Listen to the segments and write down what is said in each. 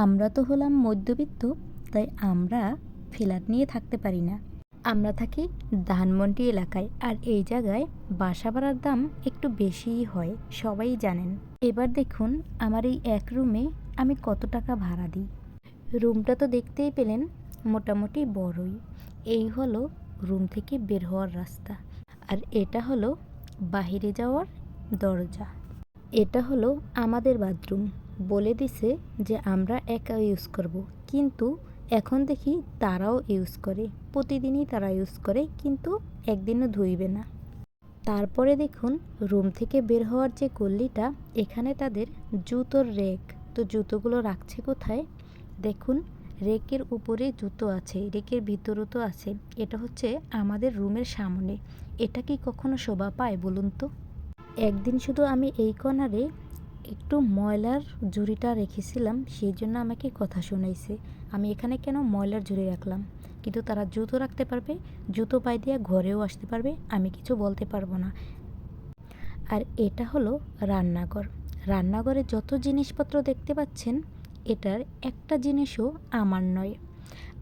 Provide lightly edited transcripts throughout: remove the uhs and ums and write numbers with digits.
আমরা তো হলাম মধ্যবিত্ত, তাই আমরা ফ্ল্যাট নিয়ে থাকতে পারি না। আমরা থাকি ধানমন্ডি এলাকায়, আর এই জায়গায় বাসা ভাড়ার দাম একটু বেশিই হয়, সবাই জানেন। এবার দেখুন আমার এই এক রুমে আমি কত টাকা ভাড়া দিই। রুমটা তো দেখতেই পেলেন, মোটামুটি বড়ই। এই হলো রুম থেকে বের হওয়ার রাস্তা, আর এটা হলো বাহিরে যাওয়ার দরজা। এটা হলো আমাদের বাথরুম। বলে দিছে যে আমরা একা ইউজ করব, কিন্তু এখন দেখি তারাও ইউজ করে, প্রতিদিনই তারা ইউজ করে, কিন্তু একদিনও ধুইবে না। তারপরে দেখুন রুম থেকে বের হওয়ার যে গল্লিটা, এখানে তাদের জুতোর রেক। তো জুতোগুলো রাখছে কোথায় দেখুন, রেকের উপরে জুতো আছে, রেকের ভিতরও তো আছে। এটা হচ্ছে আমাদের রুমের সামনে। এটা কি কখনো শোভা পায় বলুন তো? একদিন শুধু আমি এই কর্নারে একটু ময়লার ঝুড়িটা রেখেছিলাম, সেই জন্য আমাকে কথা শোনাইছে আমি এখানে কেন ময়লার ঝুড়ি রাখলাম। কিন্তু তারা জুতো রাখতে পারবে, জুতো পায়ে দিয়ে ঘরেও আসতে পারবে, আমি কিছু বলতে পারবো না। আর এটা হলো রান্নাঘর। রান্নাঘরে যত জিনিসপত্র দেখতে পাচ্ছেন, এটার একটা জিনিসও আমার নয়।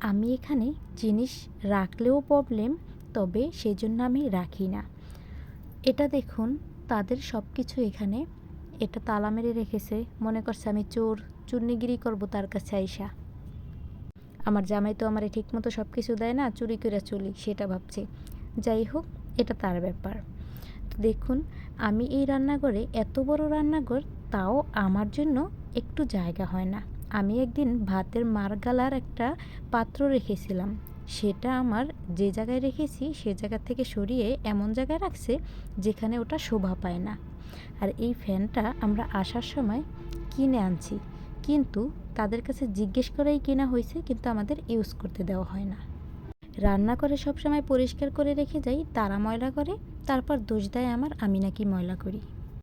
আমি এখানে জিনিস রাখলেও প্রবলেম, তবে সেই জন্য আমি রাখি না। এটা দেখুন তাদের সব কিছু এখানে। এটা তালা মেরে রেখেছে, মনে করছে আমি চোর, চুন্নিগিরি করবো তার কাছে আইসা। আমার জামাই তো আমারে ঠিক মতো সব কিছু দেয় না, চুরি করে চলি সেটা ভাবছে। যাই হোক, এটা তার ব্যাপার। তো দেখুন আমি এই রান্নাঘরে, এত বড় রান্নাঘর, তাও আমার জন্য একটু জায়গা হয় না। আমি একদিন ভাতের মার গালার একটা পাত্র রেখেছিলাম, সেটা আমার যে জায়গায় রেখেছি সে জায়গা থেকে সরিয়ে এমন জায়গায় রাখছে যেখানে ওটা শোভা পায় না। আর এই ফ্যানটা আমরা আসার সময় কিনে আনছি, কিন্তু তাদের কাছে জিজ্ঞেস করেই কেনা হয়েছে, কিন্তু আমাদের ইউজ করতে দেওয়া হয় না। রান্না করে সবসময় পরিষ্কার করে রেখে যাই, তারা ময়লা করে, তারপর দোষ দেয় আমার, আমি নাকি ময়লা করি।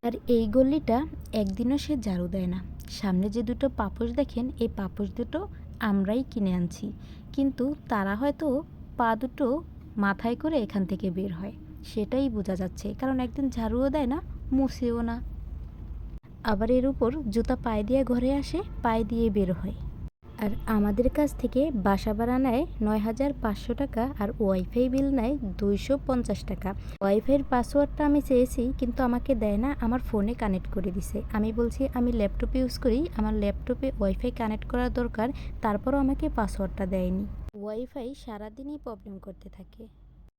আর এই গল্লিটা একদিনও সে ঝাড়ু দেয় না। সামনে যে দুটো পাপোশ দেখেন, এই পাপোশ দুটো আমরাই কিনে আনছি, কিন্তু তারা হয়তো পা দুটো মাথায় করে এখান থেকে বের হয়, সেটাই বোঝা যাচ্ছে, কারণ একদিন ঝাড়ুও দেয় না, মুছেও না। আবার এর উপর জুতা পায়ে দিয়ে ঘরে আসে, পায়ে দিয়ে বের হয়। আর আমাদের কাছ থেকে বাসা ভাড়া নেয় ৯,৫০০ টাকা, আর ওয়াইফাই বিল নেয় ২৫০ টাকা। ওয়াইফাইয়ের পাসওয়ার্ডটা আমি চেয়েছি, কিন্তু আমাকে দেয় না, আমার ফোনে কানেক্ট করে দিছে। আমি বলছি আমি ল্যাপটপ ইউজ করি, আমার ল্যাপটপে ওয়াইফাই কানেক্ট করা দরকার, তারপরও আমাকে পাসওয়ার্ডটা দেয়নি। ওয়াইফাই সারাদিনই প্রবলেম করতে থাকে।